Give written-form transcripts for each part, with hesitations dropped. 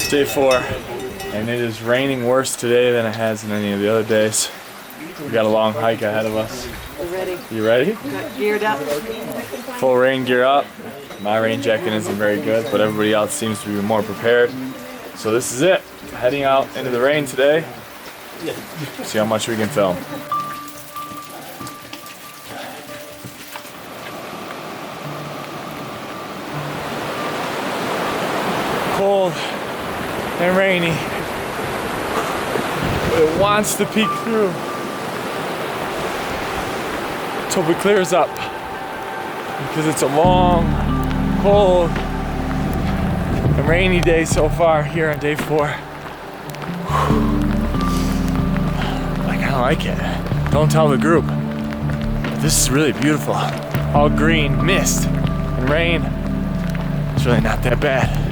It's day 4, and it is raining worse today than it has in any of the other days. We got a long hike ahead of us. We're ready. You ready? Got geared up. Full rain gear up. My rain jacket isn't very good, but everybody else seems to be more prepared. So this is it. Heading out into the rain today. See how much we can film. Cold and rainy. But it wants to peek through. Let's hope it clears up. Because it's a long, cold, and rainy day so far here on day 4. I kinda like it. Don't tell the group. But this is really beautiful. All green, mist, and rain. It's really not that bad.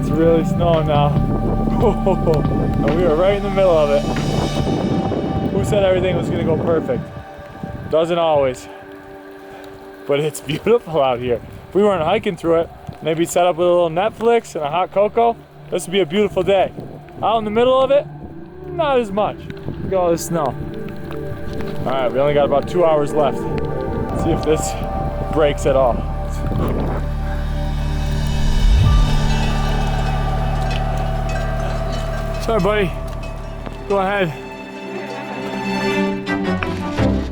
It's really snowing now. And we are right in the middle of it. Who said everything was gonna go perfect? Doesn't always. But it's beautiful out here. If we weren't hiking through it, maybe set up with a little Netflix and a hot cocoa, this would be a beautiful day. Out in the middle of it, not as much. Look at all this snow. All right, we only got about 2 hours left. Let's see if this breaks at all. Sorry, buddy. Go ahead.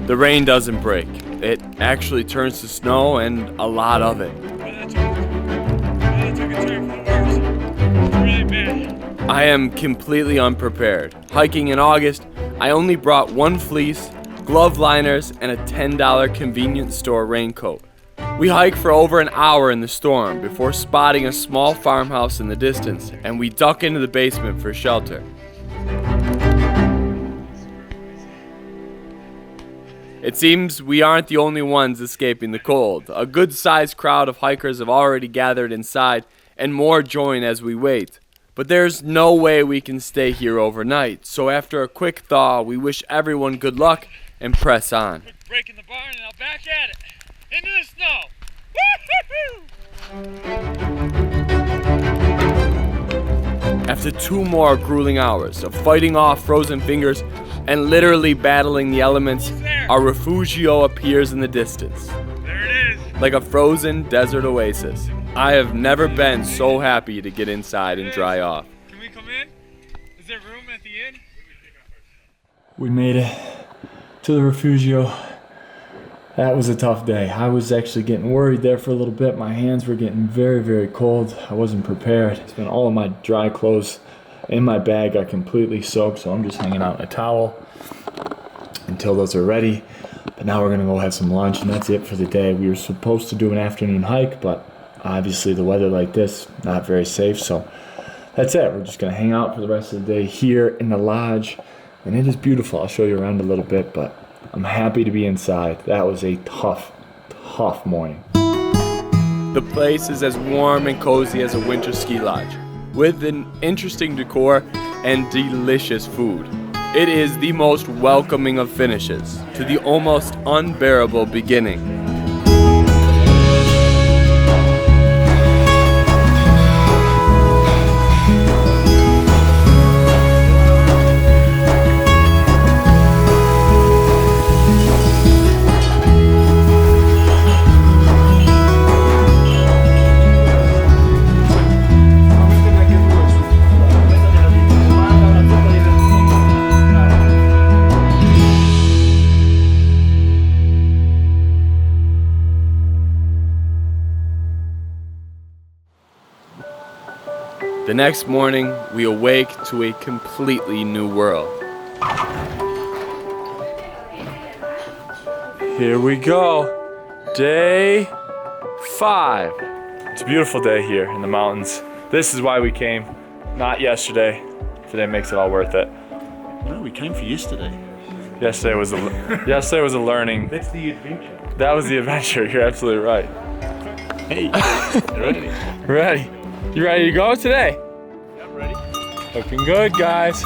The rain doesn't break. It actually turns to snow, and a lot of it. I am completely unprepared. Hiking in August, I only brought one fleece, glove liners, and a $10 convenience store raincoat. We hiked for over an hour in the storm before spotting a small farmhouse in the distance, and we duck into the basement for shelter. It seems we aren't the only ones escaping the cold. A good-sized crowd of hikers have already gathered inside, and more join as we wait. But there's no way we can stay here overnight, so after a quick thaw, we wish everyone good luck and press on. Quick break in the barn and I'll back at it. Into the snow! After 2 more grueling hours of fighting off frozen fingers and literally battling the elements, our Refugio appears in the distance. There it is. Like a frozen desert oasis. I have never been so happy to get inside and dry off. Can we come in? Is there room at the inn? We made it to the Refugio. That was a tough day. I was actually getting worried there for a little bit. My hands were getting very, very cold. I wasn't prepared. It's been all of my dry clothes in my bag got completely soaked, so I'm just hanging out in a towel until those are ready. But now we're gonna go have some lunch, and that's it for the day. We were supposed to do an afternoon hike, but obviously the weather like this, not very safe, so that's it. We're just gonna hang out for the rest of the day here in the lodge, and it is beautiful. I'll show you around a little bit, but I'm happy to be inside. That was a tough, tough morning. The place is as warm and cozy as a winter ski lodge, with an interesting decor and delicious food. It is the most welcoming of finishes to the almost unbearable beginning. The next morning, we awake to a completely new world. Here we go. Day 5. It's a beautiful day here in the mountains. This is why we came, not yesterday. Today makes it all worth it. No, we came for yesterday. Yesterday was a learning. That's the adventure. That was the adventure. You're absolutely right. Hey, ready? Ready? You ready to go today? I'm ready. Looking good, guys.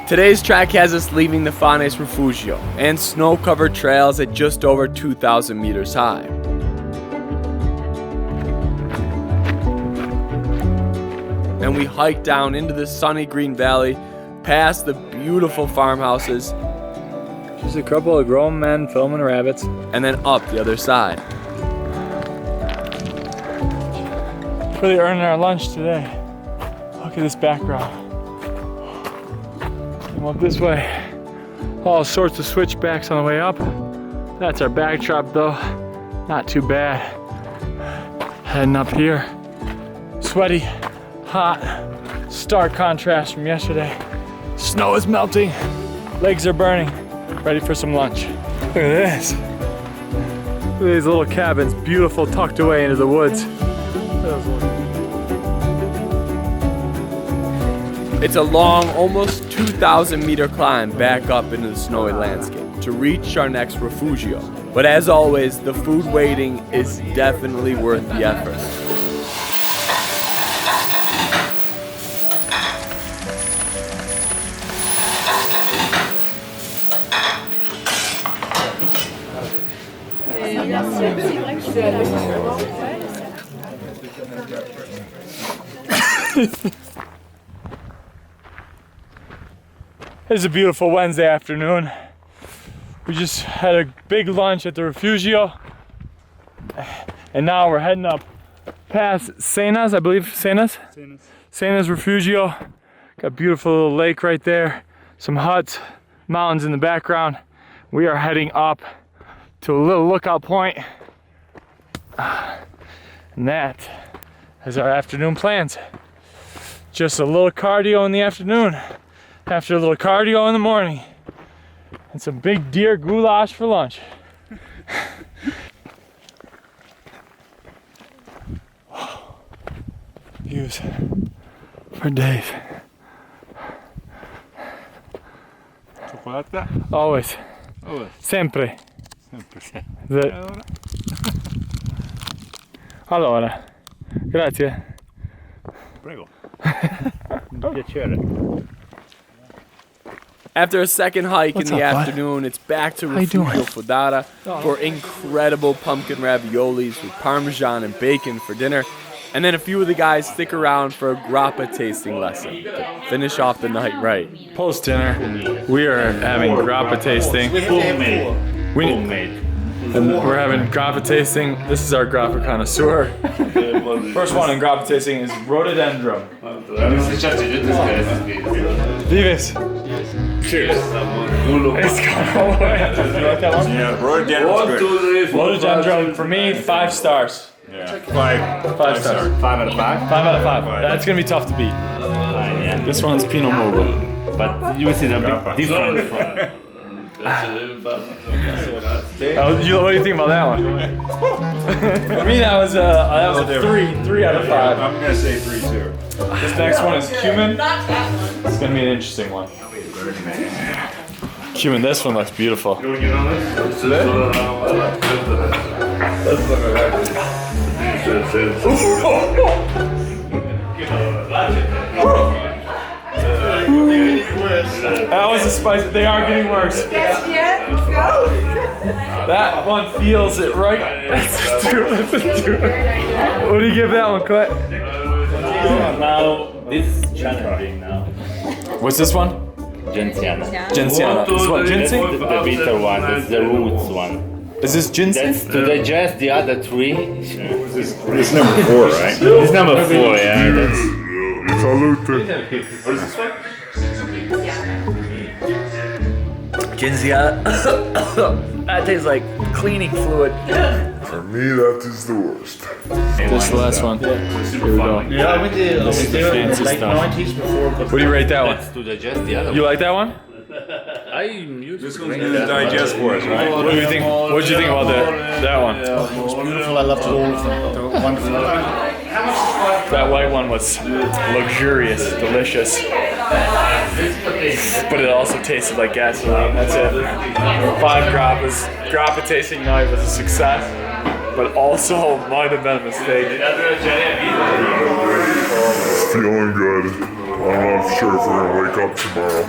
Today's trek has us leaving the Fanes Refugio and snow-covered trails at just over 2,000 meters high. and we hike down into the sunny green valley, past the beautiful farmhouses, Just a couple of grown men filming rabbits. and then up the other side. Really earning our lunch today. Look at this background. Came up this way. All sorts of switchbacks on the way up. That's our backdrop though. Not too bad. Heading up here. Sweaty, hot, stark contrast from yesterday. Snow is melting. Legs are burning. Ready for some lunch. Look at this. Look at these little cabins, beautiful, tucked away into the woods. It's a long, almost 2,000 meter climb back up into the snowy landscape to reach our next refugio. But as always, the food waiting is definitely worth the effort. It's a beautiful Wednesday afternoon. We just had a big lunch at the Refugio, and now we're heading up past Senas, I believe. Senas Refugio. Got a beautiful little lake right there, some huts, mountains in the background. We are heading up to a little lookout point, and that is our afternoon plans. Just a little cardio in the afternoon, after a little cardio in the morning, and some big deer goulash for lunch. Views for Dave. Chocolate? Always. Always. Sempre. Sempre. The- Allora, grazie. Prego. Un piacere. After a second hike What's in the up, bud? afternoon, it's back to How you doing? Refugio Fodata for incredible pumpkin raviolis with parmesan and bacon for dinner. And then a few of the guys stick around for a grappa tasting lesson to finish off the night right. Post dinner, we are having grappa tasting. Homemade. And we're having grappa tasting. This is our grappa connoisseur. First one in grappa tasting is RHODODENDRON. Vives. Cheers. It's gone all the way. You like that one? Yeah, rhododendron's good. RHODODENDRON, for me, 5 stars. Yeah. 5 stars. 5 out of 5? 5 out of 5. That's gonna be tough to beat. Yeah. This one's PINO MUGO. But you see the big difference. What do you think about that one? For me, that was a 3 out of 5. I'm gonna say 3 too. This next one is cumin. It's gonna be an interesting one. Cumin, this one looks beautiful. That was a spicy. They are getting worse. That one feels it right. Let's do it. What do you give that one, Clint? Now, this is challenging now. What's this one? Gentiana. Gentiana. This what, ginseng? The bitter one, that's the roots one. Is this ginseng? That's to digest the other 3. It's number 4, right? It's number 4, yeah. That's Ginzia. That tastes like cleaning fluid. For me, that is the worst. This is the last one. Here we go. yeah, with the fancy like stuff. 90s before. What do you rate that one? That's to digest the other You like that one? one. I'm used This to one's drink gonna that. digest for us, right? What do you think? What did you think about that one? It's beautiful. I love all of them. They're wonderful. That white one was luxurious, delicious. But it also tasted like gasoline. That's it. 5 grappas. Grappa tasting night was a success, but also might have been a mistake. Feeling good. I'm not sure if we're gonna wake up tomorrow.